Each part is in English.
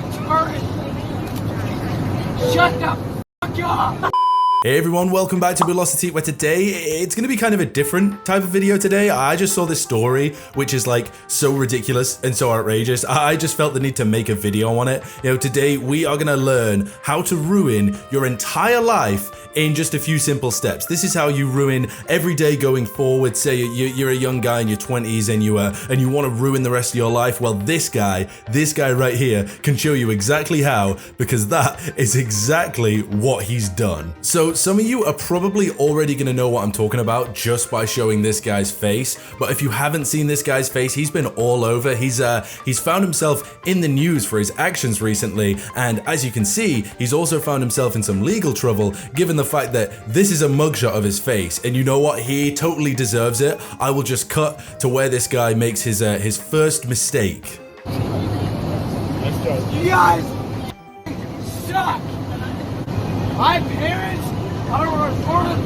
turret. Shut the fuck up. Hey everyone, welcome back to Velocity, where today it's going to be kind of a different type of video today. I just saw this story, which is like so ridiculous and so outrageous. I just felt the need to make a video on it. You know, today we are going to learn how to ruin your entire life in just a few simple steps. This is how you ruin every day going forward. Say you're a young guy in your 20s and you want to ruin the rest of your life. Well, this guy right here can show you exactly how, because that is exactly what he's done. So some of you are probably already going to know what I'm talking about just by showing this guy's face. But if you haven't seen this guy's face, he's been all over. He's found himself in the news for his actions recently. And as you can see, he's also found himself in some legal trouble, given the fact that this is a mugshot of his face. And you know what? He totally deserves it. I will just cut to where this guy makes his first mistake. Let's go. You guys suck. My parents are worth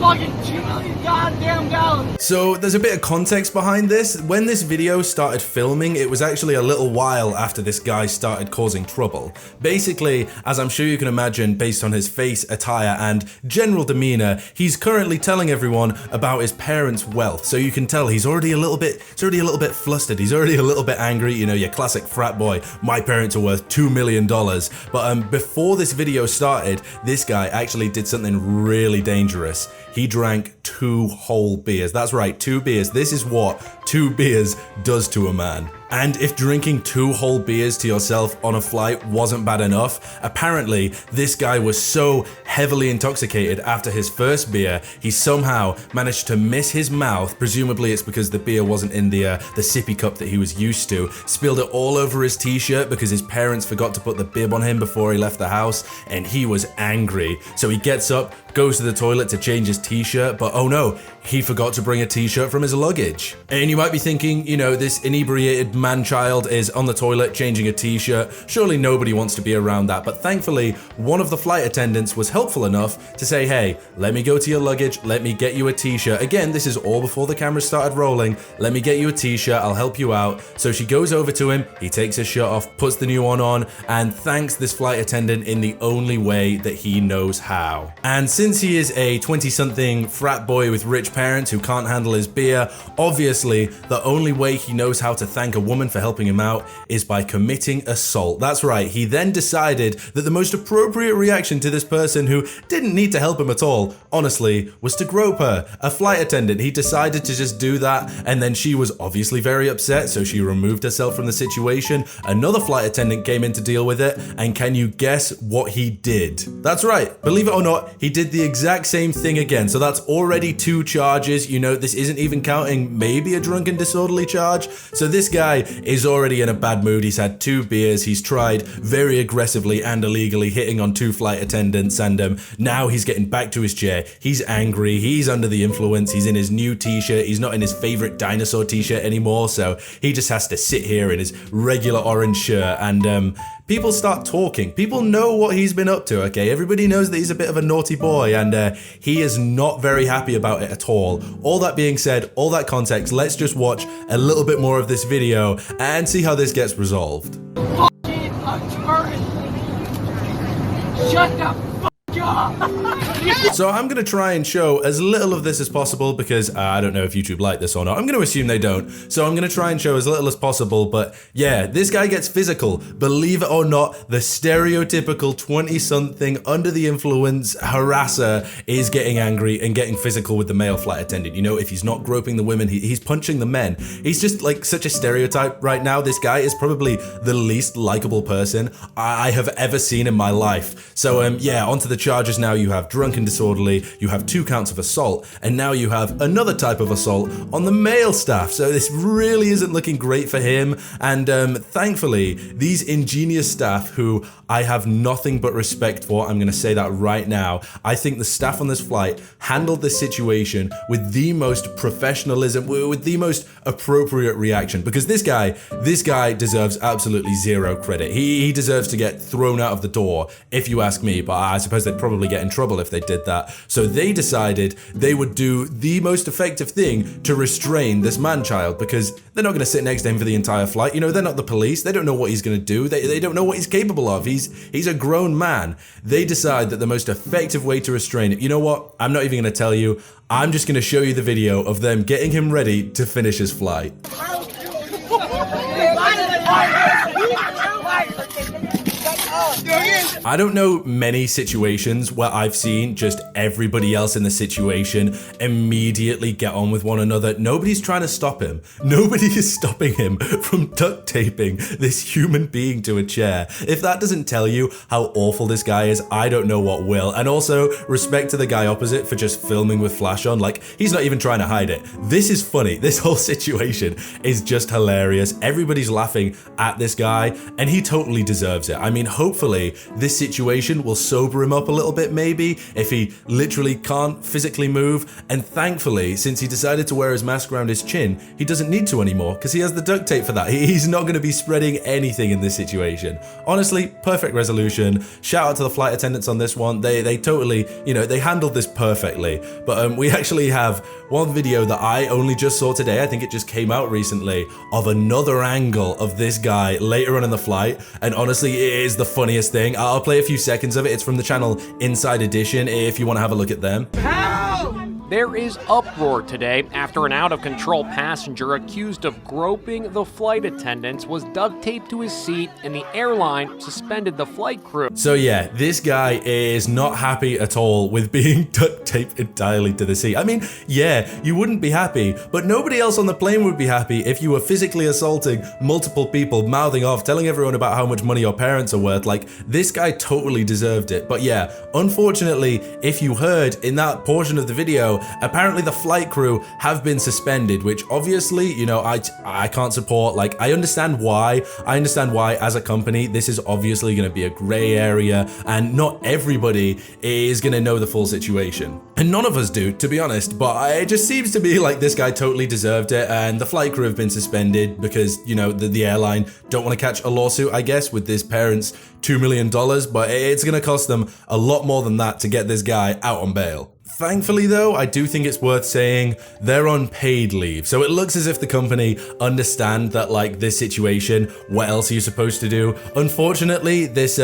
fucking $2 million goddamn dollars. So there's a bit of context behind this. When this video started filming, it was actually a little while after this guy started causing trouble. Basically, as I'm sure you can imagine, based on his face, attire, and general demeanor, he's currently telling everyone about his parents' wealth. So you can tell he's already a little bit flustered. He's already a little bit angry. You know, your classic frat boy. My parents are worth $2 million. But before this video started, this guy actually did something really dangerous. He drank 2 whole beers. That's right, 2 beers. This is what 2 beers does to a man. And if drinking 2 whole beers to yourself on a flight wasn't bad enough, apparently this guy was so heavily intoxicated after his first beer, he somehow managed to miss his mouth. Presumably it's because the beer wasn't in the sippy cup that he was used to. Spilled it all over his t-shirt because his parents forgot to put the bib on him before he left the house, and he was angry. So he gets up, goes to the toilet to change his t-shirt, but oh no, he forgot to bring a t-shirt from his luggage. And you might be thinking, you know, this inebriated man-child is on the toilet changing a t-shirt. Surely nobody wants to be around that. But thankfully, one of the flight attendants was helpful enough to say, hey, let me go to your luggage, let me get you a t-shirt. Again, this is all before the camera started rolling. Let me get you a t-shirt, I'll help you out. So she goes over to him, he takes his shirt off, puts the new one on, and thanks this flight attendant in the only way that he knows how. And since he is a 20-something frat boy with rich parents who can't handle his beer, obviously the only way he knows how to thank a woman for helping him out is by committing assault. That's right, he then decided that the most appropriate reaction to this person who didn't need to help him at all, honestly, was to grope her. A flight attendant, he decided to just do that, and then she was obviously very upset, so she removed herself from the situation. Another flight attendant came in to deal with it, and can you guess what he did? That's right, believe it or not, he did the exact same thing again. So that's already 2 charges. You know, this isn't even counting maybe a drunken disorderly charge. So this guy is already in a bad mood. He's had 2 beers. He's tried very aggressively and illegally hitting on 2 flight attendants, and now he's getting back to his chair. He's angry. He's under the influence. He's in his new t-shirt. He's not in his favorite dinosaur t-shirt anymore. So he just has to sit here in his regular orange shirt, and people start talking. People know what he's been up to, okay? Everybody knows that he's a bit of a naughty boy, and he is not very happy about it at all. All that being said, all that context, let's just watch a little bit more of this video and see how this gets resolved. Fucking a turret. Shut the fuck up. So I'm going to try and show as little of this as possible because I don't know if YouTube like this or not. I'm going to assume they don't. So I'm going to try and show as little as possible. But yeah, this guy gets physical. Believe it or not, the stereotypical 20-something under the influence harasser is getting angry and getting physical with the male flight attendant. You know, if he's not groping the women, he's punching the men. He's just like such a stereotype right now. This guy is probably the least likable person I have ever seen in my life. So yeah, onto the charges now. You have drunken disorderly, you have 2 counts of assault, and now you have another type of assault on the male staff. So this really isn't looking great for him. And thankfully, these ingenious staff who I have nothing but respect for, I'm going to say that right now, I think the staff on this flight handled this situation with the most professionalism, with the most appropriate reaction, because this guy deserves absolutely 0 credit. He deserves to get thrown out of the door, if you ask me, but I suppose they'd probably get in trouble if they did that. So they decided they would do the most effective thing to restrain this man-child, because they're not going to sit next to him for the entire flight. You know, they're not the police. They don't know what he's going to do. They don't know what he's capable of. He's a grown man. They decide that the most effective way to restrain it, you know what? I'm not even going to tell you. I'm just going to show you the video of them getting him ready to finish his flight. I don't know many situations where I've seen just everybody else in the situation immediately get on with one another. Nobody's trying to stop him. Nobody is stopping him from duct taping this human being to a chair. If that doesn't tell you how awful this guy is, I don't know what will. And also, respect to the guy opposite for just filming with flash on. Like, he's not even trying to hide it. This is funny. This whole situation is just hilarious. Everybody's laughing at this guy, and he totally deserves it. I mean, hopefully this situation will sober him up a little bit, maybe, if he literally can't physically move. And thankfully, since he decided to wear his mask around his chin, he doesn't need to anymore because he has the duct tape for that. He's not going to be spreading anything in this situation. Honestly, perfect resolution. Shout out to the flight attendants on this one. They totally, you know, they handled this perfectly. But we actually have one video that I only just saw today. I think it just came out recently, of another angle of this guy later on in the flight. And honestly, it is the funniest thing. I'll play a few seconds of it. It's from the channel Inside Edition if you want to have a look at them. There is uproar today after an out-of-control passenger accused of groping the flight attendants was duct taped to his seat and the airline suspended the flight crew. So yeah, this guy is not happy at all with being duct taped entirely to the seat. I mean, yeah, you wouldn't be happy, but nobody else on the plane would be happy if you were physically assaulting multiple people, mouthing off, telling everyone about how much money your parents are worth. Like, this guy totally deserved it. But yeah, unfortunately, if you heard in that portion of the video, apparently the flight crew have been suspended, which obviously, you know, I can't support. Like, I understand why. I understand why as a company, this is obviously going to be a gray area and not everybody is going to know the full situation. And none of us do, to be honest, but it just seems to be like this guy totally deserved it, and the flight crew have been suspended because, you know, the airline don't want to catch a lawsuit, I guess, with this parent's $2 million, but it's going to cost them a lot more than that to get this guy out on bail. Thankfully though, I do think it's worth saying they're on paid leave. So it looks as if the company understand that, like, this situation, what else are you supposed to do? Unfortunately, this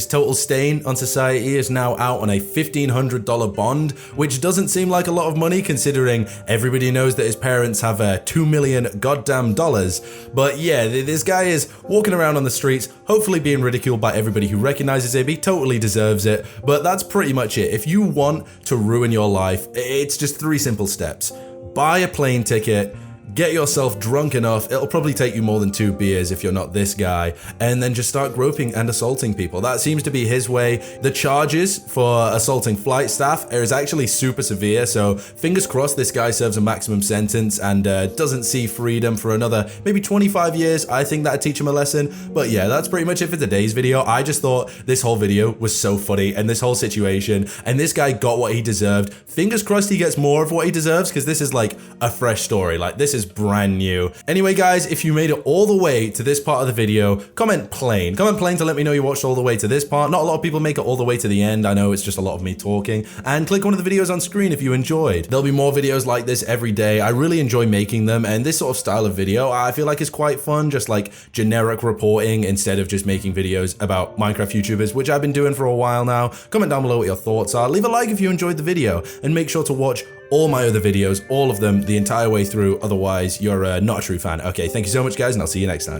total stain on society is now out on a $1,500 bond, which doesn't seem like a lot of money considering everybody knows that his parents have $2 million goddamn dollars. But yeah, this guy is walking around on the streets, hopefully being ridiculed by everybody who recognizes him. He totally deserves it. But that's pretty much it. If you want to ruin your life, it's just 3 simple steps. Buy a plane ticket, get yourself drunk enough, it'll probably take you more than 2 beers if you're not this guy, and then just start groping and assaulting people. That seems to be his way. The charges for assaulting flight staff is actually super severe, so fingers crossed this guy serves a maximum sentence and doesn't see freedom for another maybe 25 years. I think that'd teach him a lesson. But yeah, that's pretty much it for today's video. I just thought this whole video was so funny, and this whole situation, and this guy got what he deserved. Fingers crossed he gets more of what he deserves, because this is like a fresh story. Like, this is brand new. Anyway guys, if you made it all the way to this part of the video, comment plane to let me know you watched all the way to this part. Not a lot of people make it all the way to the end. I know it's just a lot of me talking. And click one of the videos on screen if you enjoyed. There'll be more videos like this every day. I really enjoy making them, and this sort of style of video I feel like is quite fun, just like generic reporting instead of just making videos about Minecraft YouTubers, which I've been doing for a while now. Comment down below what your thoughts are. Leave a like if you enjoyed the video, and make sure to watch all my other videos, all of them, the entire way through. Otherwise, you're not a true fan. Okay, thank you so much, guys, and I'll see you next time.